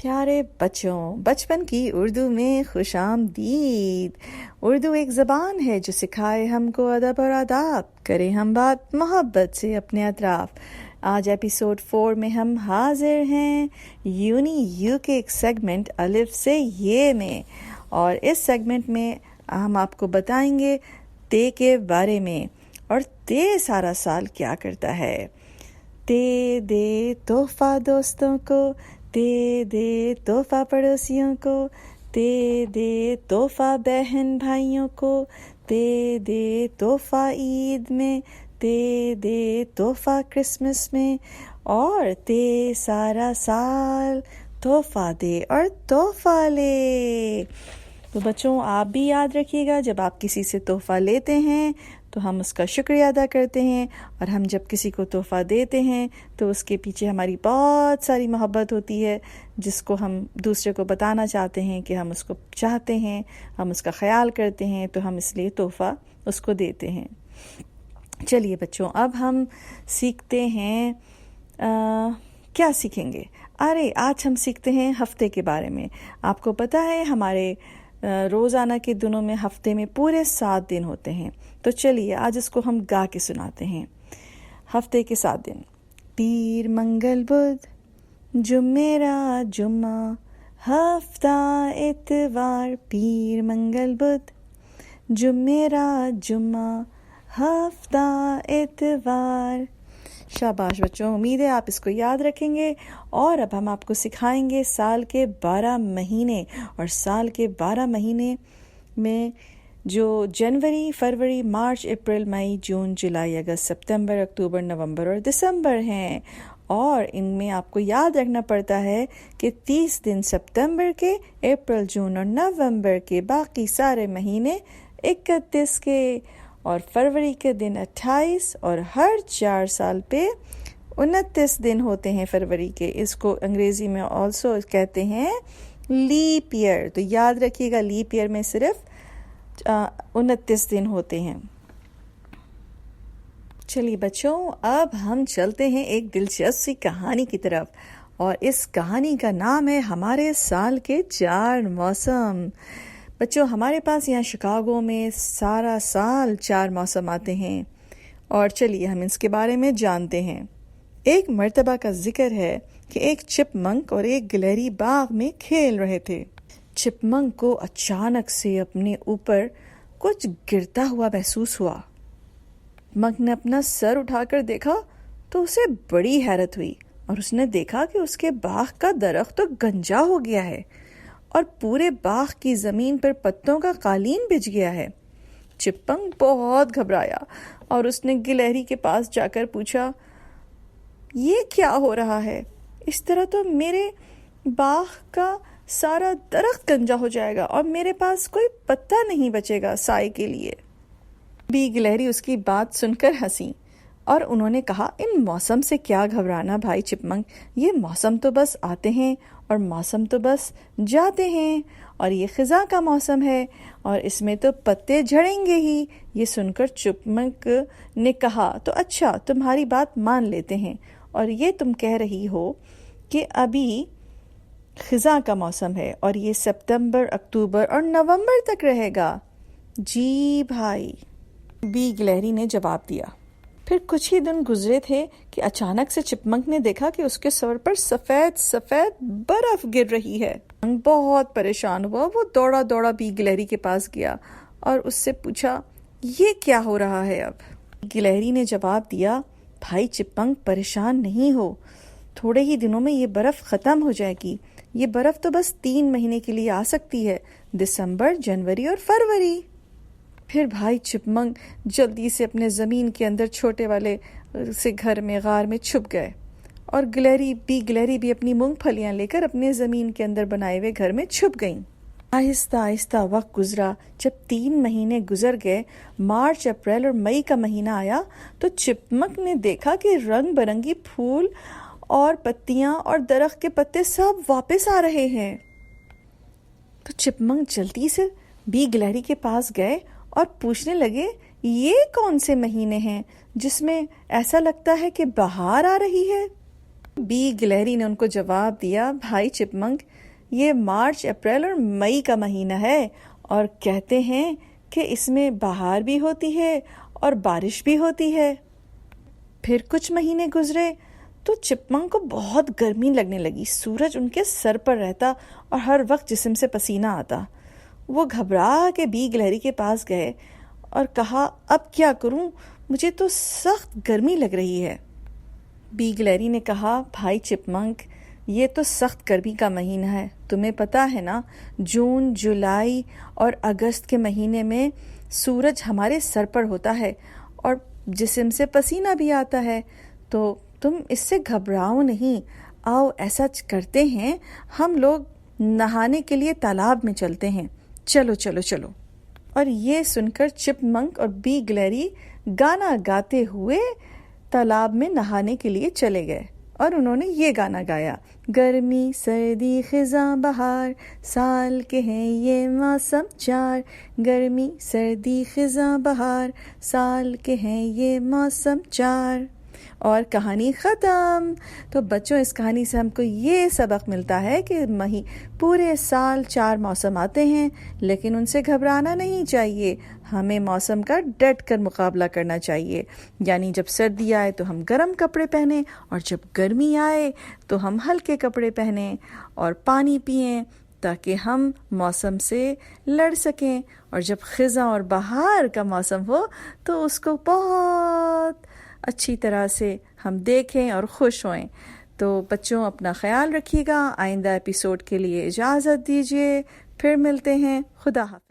پیارے بچوں، بچپن کی اردو میں خوش آمدید۔ اردو ایک زبان ہے جو سکھائے ہم کو ادب اور آداب، کرے ہم بات محبت سے اپنے اطراف۔ آج ایپیسوڈ 4 میں ہم حاضر ہیں یونی یو کے ایک سیگمنٹ الف سے یہ میں، اور اس سیگمنٹ میں ہم آپ کو بتائیں گے تے کے بارے میں، اور تے سارا سال کیا کرتا ہے۔ تے دے تحفہ دوستوں کو، تے دے تحفہ پڑوسیوں کو، تے دے تحفہ بہن بھائیوں کو، تے دے تحفہ عید میں، تے دے تحفہ کرسمس میں، اور تے سارا سال تحفہ دے اور تحفہ لے۔ تو بچوں، آپ بھی یاد رکھیے گا، جب آپ کسی سے تحفہ لیتے ہیں تو ہم اس کا شکریہ ادا کرتے ہیں، اور ہم جب کسی کو تحفہ دیتے ہیں تو اس کے پیچھے ہماری بہت ساری محبت ہوتی ہے، جس کو ہم دوسرے کو بتانا چاہتے ہیں کہ ہم اس کو چاہتے ہیں، ہم اس کا خیال کرتے ہیں، تو ہم اس لیے تحفہ اس کو دیتے ہیں۔ چلیے بچوں، اب ہم سیکھتے ہیں کیا سیکھیں گے؟ آج ہم سیکھتے ہیں ہفتے کے بارے میں۔ آپ کو پتہ ہے ہمارے روزانہ کے دنوں میں ہفتے میں پورے 7 دن ہوتے ہیں، تو چلیے آج اس کو ہم گا کے سناتے ہیں۔ ہفتے کے 7 دن: پیر، منگل، بدھ، جمعرات، جمعہ، ہفتہ، اتوار۔ پیر، منگل، بدھ، جمعرات، جمعہ، ہفتہ، اتوار۔ شاباش بچوں، امید ہے آپ اس کو یاد رکھیں گے۔ اور اب ہم آپ کو سکھائیں گے سال کے 12 مہینے، اور سال کے 12 مہینے میں جو جنوری، فروری، مارچ، اپریل، مئی، جون، جولائی، اگست، ستمبر، اکتوبر، نومبر اور دسمبر ہیں۔ اور ان میں آپ کو یاد رکھنا پڑتا ہے کہ 30 دن ستمبر کے، اپریل، جون اور نومبر کے، باقی سارے مہینے 31 کے، اور فروری کے دن 28، اور ہر 4 سال پہ 29 دن ہوتے ہیں فروری کے۔ اس کو انگریزی میں آلسو کہتے ہیں لیپ ایئر۔ تو یاد رکھیے گا، لیپ ایئر میں صرف 29 دن ہوتے ہیں۔ چلیے بچوں، اب ہم چلتے ہیں ایک دلچسپ سی کہانی کی طرف، اور اس کہانی کا نام ہے ہمارے سال کے 4 موسم۔ بچوں، ہمارے پاس یہاں شکاگو میں سارا سال 4 موسم آتے ہیں، اور چلیے ہم اس کے بارے میں جانتے ہیں۔ ایک مرتبہ کا ذکر ہے کہ ایک چپ منک اور ایک گلہری باغ میں کھیل رہے تھے۔ چپ منک کو اچانک سے اپنے اوپر کچھ گرتا ہوا محسوس ہوا۔ منک نے اپنا سر اٹھا کر دیکھا تو اسے بڑی حیرت ہوئی، اور اس نے دیکھا کہ اس کے باغ کا درخت تو گنجا ہو گیا ہے، اور پورے باغ کی زمین پر پتوں کا قالین بچھ گیا ہے۔ چپ منک بہت گھبرایا، اور اس نے گلہری کے پاس جا کر پوچھا، یہ کیا ہو رہا ہے؟ اس طرح تو میرے باغ کا سارا درخت گنجا ہو جائے گا، اور میرے پاس کوئی پتا نہیں بچے گا سائے کے لیے۔ بھی گلہری اس کی بات سن کر ہنسی، اور انہوں نے کہا، ان موسم سے کیا گھبرانا بھائی چپ منک، یہ موسم تو بس آتے ہیں اور موسم تو بس جاتے ہیں، اور یہ خزاں کا موسم ہے، اور اس میں تو پتے جھڑیں گے ہی۔ یہ سن کر چپ منک نے کہا، تو اچھا، تمہاری بات مان لیتے ہیں، اور یہ تم کہہ رہی ہو کہ ابھی خزاں کا موسم ہے، اور یہ ستمبر، اکتوبر اور نومبر تک رہے گا؟ جی بھائی، بی گلہری نے جواب دیا۔ پھر کچھ ہی دن گزرے تھے کہ اچانک سے چپمنک نے دیکھا کہ اس کے سر پر سفید سفید برف گر رہی ہے۔ بہت پریشان ہوا، وہ دوڑا دوڑا بی گلہری کے پاس گیا اور اس سے پوچھا، یہ کیا ہو رہا ہے اب؟ گلہری نے جواب دیا، بھائی چپمنک، پریشان نہیں ہو، تھوڑے ہی دنوں میں یہ برف ختم ہو جائے گی۔ یہ برف تو بس 3 مہینے کے لیے آ سکتی ہے، دسمبر، جنوری اور فروری۔ پھر بھائی چپمنک جلدی سے اپنے زمین کے اندر چھوٹے والے سے گھر میں غار میں چھپ گئے، اور گلہری بھی اپنی مونگ پھلیاں لے کر اپنے زمین کے اندر بنائے ہوئے گھر میں چھپ گئیں۔ آہستہ آہستہ وقت گزرا۔ جب 3 مہینے گزر گئے، مارچ، اپریل اور مئی کا مہینہ آیا، تو چپمنک نے دیکھا کہ رنگ برنگی پھول اور پتیاں اور درخت کے پتے سب واپس آ رہے ہیں۔ تو چپمنک جلدی سے بی گلہری کے پاس گئے اور پوچھنے لگے، یہ کون سے مہینے ہیں جس میں ایسا لگتا ہے کہ بہار آ رہی ہے؟ بی گلہری نے ان کو جواب دیا، بھائی چپمنک، یہ مارچ، اپریل اور مئی کا مہینہ ہے اور کہتے ہیں کہ اس میں بہار بھی ہوتی ہے اور بارش بھی ہوتی ہے۔ پھر کچھ مہینے گزرے تو چپمنک کو بہت گرمی لگنے لگی، سورج ان کے سر پر رہتا اور ہر وقت جسم سے پسینہ آتا۔ وہ گھبرا کے بی گلہری کے پاس گئے اور کہا، اب کیا کروں، مجھے تو سخت گرمی لگ رہی ہے۔ بی گلہری نے کہا، بھائی چپمنک، یہ تو سخت گرمی کا مہینہ ہے، تمہیں پتہ ہے نا، جون، جولائی اور اگست کے مہینے میں سورج ہمارے سر پر ہوتا ہے اور جسم سے پسینہ بھی آتا ہے، تو تم اس سے گھبراؤ نہیں، آؤ ایسا کرتے ہیں، ہم لوگ نہانے کے لیے تالاب میں چلتے ہیں، چلو چلو چلو۔ اور یہ سن کر چپمنک اور بی گلہری گانا گاتے ہوئے تالاب میں نہانے کے لیے چلے گئے اور انہوں نے یہ گانا گایا، گرمی سردی خزاں بہار، سال کے ہیں یہ موسم چار، گرمی سردی خزاں بہار، سال کے ہیں یہ موسم چار۔ اور کہانی ختم۔ تو بچوں، اس کہانی سے ہم کو یہ سبق ملتا ہے کہ پورے سال 4 موسم آتے ہیں، لیکن ان سے گھبرانا نہیں چاہیے، ہمیں موسم کا ڈٹ کر مقابلہ کرنا چاہیے۔ یعنی جب سردی آئے تو ہم گرم کپڑے پہنیں، اور جب گرمی آئے تو ہم ہلکے کپڑے پہنیں اور پانی پئیں تاکہ ہم موسم سے لڑ سکیں، اور جب خزاں اور بہار کا موسم ہو تو اس کو بہت اچھی طرح سے ہم دیکھیں اور خوش ہوئیں۔ تو بچوں، اپنا خیال رکھیے گا، آئندہ ایپیسوڈ کے لیے اجازت دیجیے، پھر ملتے ہیں، خدا حافظ۔